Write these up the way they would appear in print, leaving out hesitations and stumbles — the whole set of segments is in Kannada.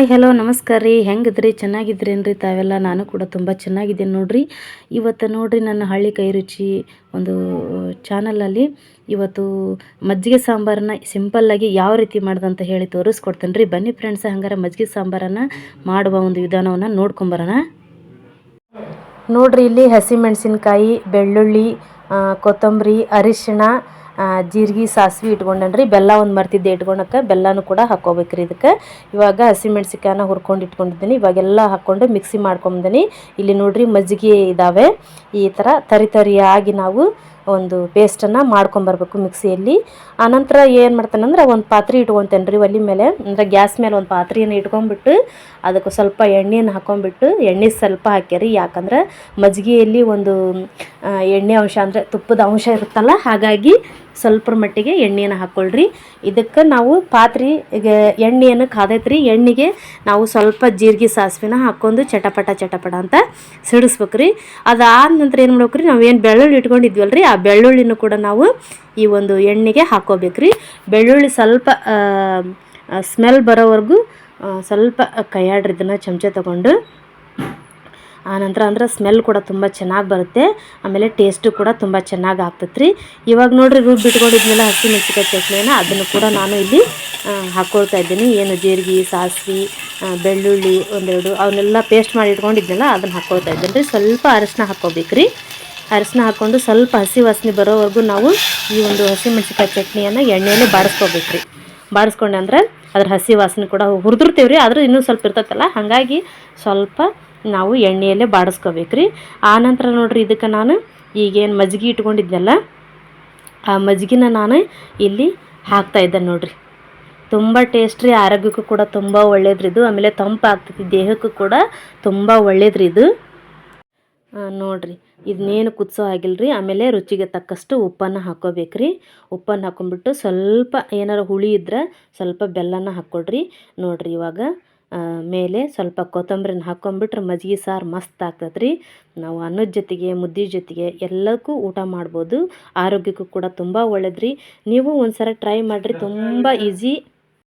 ಹಾಯ್ ಹಲೋ ನಮಸ್ಕಾರ ರೀ. ಹೆಂಗಿದ್ರಿ? ಚೆನ್ನಾಗಿದ್ರೇನ್ರಿ ತಾವೆಲ್ಲ? ನಾನು ಕೂಡ ತುಂಬ ಚೆನ್ನಾಗಿದ್ದೀನಿ ನೋಡ್ರಿ. ಇವತ್ತು ನೋಡ್ರಿ ನನ್ನ ಹಳ್ಳಿ ಕೈ ರುಚಿ ಒಂದು ಚಾನಲಲ್ಲಿ ಇವತ್ತು ಮಜ್ಜಿಗೆ ಸಾಂಬಾರನ್ನ ಸಿಂಪಲ್ಲಾಗಿ ಯಾವ ರೀತಿ ಮಾಡ್ದಂತ ಹೇಳಿ ತೋರಿಸ್ಕೊಡ್ತೇನೆ ರೀ. ಬನ್ನಿ ಫ್ರೆಂಡ್ಸ್, ಹಂಗಾರೆ ಮಜ್ಜಿಗೆ ಸಾಂಬಾರನ್ನು ಮಾಡುವ ಒಂದು ವಿಧಾನವನ್ನು ನೋಡ್ಕೊಂಬರೋಣ. ನೋಡ್ರಿ, ಇಲ್ಲಿ ಹಸಿಮೆಣಸಿನ್ಕಾಯಿ, ಬೆಳ್ಳುಳ್ಳಿ, ಕೊತ್ತಂಬರಿ, ಅರಿಶಿಣ, ಜೀರಿಗೆ, ಸಾಸಿವೆ ಇಟ್ಕೊಂಡೇನ್ರಿ. ಬೆಲ್ಲ ಒಂದು ಮರ್ತಿದ್ದೆ ಇಟ್ಕೊಳಕ್ಕೆ, ಬೆಲ್ಲನೂ ಕೂಡ ಹಾಕ್ಕೋಬೇಕ್ರಿ ಇದಕ್ಕೆ. ಇವಾಗ ಹಸಿಮೆಣ್ಸಿನ್ಕಾಯನ್ನ ಹುರ್ಕೊಂಡು ಇಟ್ಕೊಂಡಿದ್ದೀನಿ. ಇವಾಗೆಲ್ಲ ಹಾಕ್ಕೊಂಡು ಮಿಕ್ಸಿ ಮಾಡ್ಕೊಂಬಂದಿನಿ. ಇಲ್ಲಿ ನೋಡ್ರಿ ಮಜ್ಜಿಗೆ ಇದ್ದಾವೆ. ಈ ಥರ ತರಿಯಾಗಿ ನಾವು ಒಂದು ಪೇಸ್ಟನ್ನು ಮಾಡ್ಕೊಂಬರ್ಬೇಕು ಮಿಕ್ಸಿಯಲ್ಲಿ. ಆನಂತರ ಏನು ಮಾಡ್ತಾನಂದ್ರೆ ಒಂದು ಪಾತ್ರೆ ಇಟ್ಕೊತೇನೆ ರೀ ಒಲೆ ಮೇಲೆ, ಅಂದರೆ ಗ್ಯಾಸ್ ಮೇಲೆ ಒಂದು ಪಾತ್ರೆಯನ್ನು ಇಟ್ಕೊಂಡ್ಬಿಟ್ಟು ಅದಕ್ಕೆ ಸ್ವಲ್ಪ ಎಣ್ಣೆಯನ್ನು ಹಾಕ್ಕೊಂಬಿಟ್ಟು, ಎಣ್ಣೆ ಸ್ವಲ್ಪ ಹಾಕ್ಯಾರಿ. ಯಾಕಂದ್ರೆ ಮಜ್ಜಿಗೆಯಲ್ಲಿ ಒಂದು ಎಣ್ಣೆ ಅಂಶ ಅಂದರೆ ತುಪ್ಪದ ಅಂಶ ಇರುತ್ತಲ್ಲ, ಹಾಗಾಗಿ ಸ್ವಲ್ಪ ಮಟ್ಟಿಗೆ ಎಣ್ಣೆಯನ್ನು ಹಾಕ್ಕೊಳ್ರಿ. ಇದಕ್ಕೆ ನಾವು ಈಗ ಎಣ್ಣೆಯನ್ನು ಕಾದೈತ್ರಿ. ಎಣ್ಣೆಗೆ ನಾವು ಸ್ವಲ್ಪ ಜೀರಿಗೆ ಸಾಸಿವೆನ ಹಾಕ್ಕೊಂಡು ಚಟಪಟ ಅಂತ ಸಿಡಿಸ್ಬೇಕ್ರಿ. ಅದಾದ ನಂತರ ಏನು ಮಾಡ್ಬೇಕ್ರಿ, ನಾವು ಏನು ಬೆಳ್ಳುಳ್ಳಿ ಇಟ್ಕೊಂಡಿದ್ವಲ್ರಿ, ಆ ಬೆಳ್ಳುಳ್ಳಿನೂ ಕೂಡ ನಾವು ಈ ಒಂದು ಎಣ್ಣೆಗೆ ಹಾಕ್ಕೋಬೇಕ್ರಿ. ಬೆಳ್ಳುಳ್ಳಿ ಸ್ವಲ್ಪ ಸ್ಮೆಲ್ ಬರೋವರೆಗೂ ಸ್ವಲ್ಪ ಕೈಯಾಡ್ರಿ ಇದನ್ನು ಚಮಚ ತೊಗೊಂಡು. ಆನಂತರ ಅಂದ್ರೆ ಸ್ಮೆಲ್ ಕೂಡ ತುಂಬ ಚೆನ್ನಾಗಿ ಬರುತ್ತೆ, ಆಮೇಲೆ ಟೇಸ್ಟು ಕೂಡ ತುಂಬ ಚೆನ್ನಾಗಿ ಆಗ್ತೈತ್ರಿ. ಇವಾಗ ನೋಡ್ರಿ ರುಬ್ಬಿಟ್ಕೊಂಡಿದ್ಮೇಲೆ ಹಸಿಮೆಣ್ಸಿನ್ಕಾಯಿ ಚಟ್ನಿನ ಅದನ್ನು ಕೂಡ ನಾನು ಇಲ್ಲಿ ಹಾಕ್ಕೊಳ್ತಾ ಇದ್ದೀನಿ. ಏನು ಜೀರಿಗೆ, ಸಾಸಿವೆ, ಬೆಳ್ಳುಳ್ಳಿ ಒಂದೆರಡು ಅವನ್ನೆಲ್ಲ ಪೇಸ್ಟ್ ಮಾಡಿ ಇಟ್ಕೊಂಡಿದ್ನಲ್ಲ ಅದನ್ನು ಹಾಕ್ಕೊಳ್ತಾ ಇದ್ದೀನಿ ರೀ. ಸ್ವಲ್ಪ ಅರಿಶಿನ ಹಾಕ್ಕೋಬೇಕ್ರಿ. ಅರಿಶಿನ ಹಾಕ್ಕೊಂಡು ಸ್ವಲ್ಪ ಹಸಿ ವಾಸನೆ ಬರೋವರೆಗೂ ನಾವು ಈ ಒಂದು ಹಸಿಮೆಣ್ಸಿನ್ಕಾಯಿ ಚಟ್ನಿಯನ್ನು ಎಣ್ಣೆಯಲ್ಲಿ ಬಾಡಿಸ್ಕೋಬೇಕ್ರಿ. ಬಾಡಿಸ್ಕೊಂಡೆ ಅಂದ್ರೆ ಅದ್ರ ಹಸಿ ವಾಸನೆ ಕೂಡ ಹುರಿದಿರ್ತೀವಿ ರೀ, ಆದರೂ ಇನ್ನೂ ಸ್ವಲ್ಪ ಇರ್ತೈತಲ್ಲ, ಹಾಗಾಗಿ ಸ್ವಲ್ಪ ನಾವು ಎಣ್ಣೆಯಲ್ಲೇ ಬಾಡಿಸ್ಕೋಬೇಕ್ರಿ. ಆನಂತರ ನೋಡ್ರಿ ಇದಕ್ಕೆ ನಾನು ಈಗೇನು ಮಜ್ಜಿಗೆ ಇಟ್ಕೊಂಡಿದ್ನಲ್ಲ, ಆ ಮಜ್ಜಿಗೆನ ನಾನು ಇಲ್ಲಿ ಹಾಕ್ತಾಯಿದ್ದೆ ನೋಡ್ರಿ. ತುಂಬ ಟೇಸ್ಟ್ ರೀ, ಆರೋಗ್ಯಕ್ಕೂ ಕೂಡ ತುಂಬ ಒಳ್ಳೇದ್ರಿ ಇದು. ಆಮೇಲೆ ತಂಪು ಆಗ್ತೈತಿ, ದೇಹಕ್ಕೂ ಕೂಡ ತುಂಬ ಒಳ್ಳೇದ್ರಿ ಇದು. ನೋಡ್ರಿ ಇದನ್ನೇನು ಕುದಿಸೋ ಆಗಿಲ್ರಿ. ಆಮೇಲೆ ರುಚಿಗೆ ತಕ್ಕಷ್ಟು ಉಪ್ಪನ್ನು ಹಾಕ್ಕೋಬೇಕ್ರಿ. ಉಪ್ಪನ್ನು ಹಾಕ್ಕೊಂಬಿಟ್ಟು ಸ್ವಲ್ಪ ಏನಾರು ಹುಳಿ ಇದ್ರೆ ಸ್ವಲ್ಪ ಬೆಲ್ಲನ ಹಾಕ್ಕೊಡ್ರಿ. ನೋಡ್ರಿ ಇವಾಗ ಮೇಲೆ ಸ್ವಲ್ಪ ಕೊತ್ತಂಬರಿನ ಹಾಕ್ಕೊಂಬಿಟ್ರೆ ಮಜ್ಜಿಗೆ ಸಾರು ಮಸ್ತ್ ಆಗ್ತೈತ್ರಿ. ನಾವು ಅನ್ನದ ಜೊತೆಗೆ, ಮುದ್ದೆ ಜೊತೆಗೆ ಎಲ್ಲಕ್ಕೂ ಊಟ ಮಾಡ್ಬೋದು. ಆರೋಗ್ಯಕ್ಕೂ ಕೂಡ ತುಂಬ ಒಳ್ಳೇದ್ರಿ. ನೀವು ಒಂದ್ಸಲ ಟ್ರೈ ಮಾಡಿರಿ, ತುಂಬ ಈಸಿ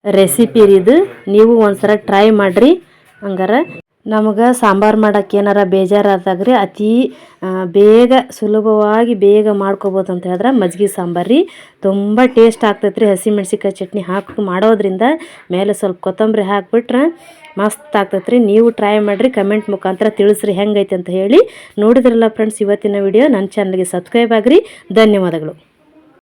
ರೆಸಿಪಿ ರೀ ಇದು. ನೀವು ಒಂದ್ಸಲ ಟ್ರೈ ಮಾಡಿರಿ. ಹಂಗಾರೆ ನಮಗೆ ಸಾಂಬಾರು ಮಾಡೋಕ್ಕೆ ಏನಾರ ಬೇಜಾರಾದಾಗ್ರಿ ಅತಿ ಬೇಗ ಸುಲಭವಾಗಿ ಬೇಗ ಮಾಡ್ಕೋಬೋದು ಅಂತ ಹೇಳಿದ್ರೆ ಮಜ್ಜಿಗೆ ಸಾಂಬಾರು ರೀ. ತುಂಬ ಟೇಸ್ಟ್ ಆಗ್ತೈತ್ರಿ. ಹಸಿಮೆಣ್ಸಿನ್ಕಾಯಿ ಚಟ್ನಿ ಹಾಕಿ ಮಾಡೋದ್ರಿಂದ ಮೇಲೆ ಸ್ವಲ್ಪ ಕೊತ್ತಂಬರಿ ಹಾಕಿಬಿಟ್ರೆ ಮಸ್ತ್ ಆಗ್ತೈತ್ರಿ. ನೀವು ಟ್ರೈ ಮಾಡಿರಿ, ಕಮೆಂಟ್ ಮುಖಾಂತರ ತಿಳಿಸ್ರಿ ಹೆಂಗೈತೆ ಅಂತ ಹೇಳಿ. ನೋಡಿದ್ರಲ್ಲ ಫ್ರೆಂಡ್ಸ್ ಇವತ್ತಿನ ವಿಡಿಯೋ. ನನ್ನ ಚಾನಲ್ಗೆ ಸಬ್ಸ್ಕ್ರೈಬ್ ಆಗಿರಿ. ಧನ್ಯವಾದಗಳು.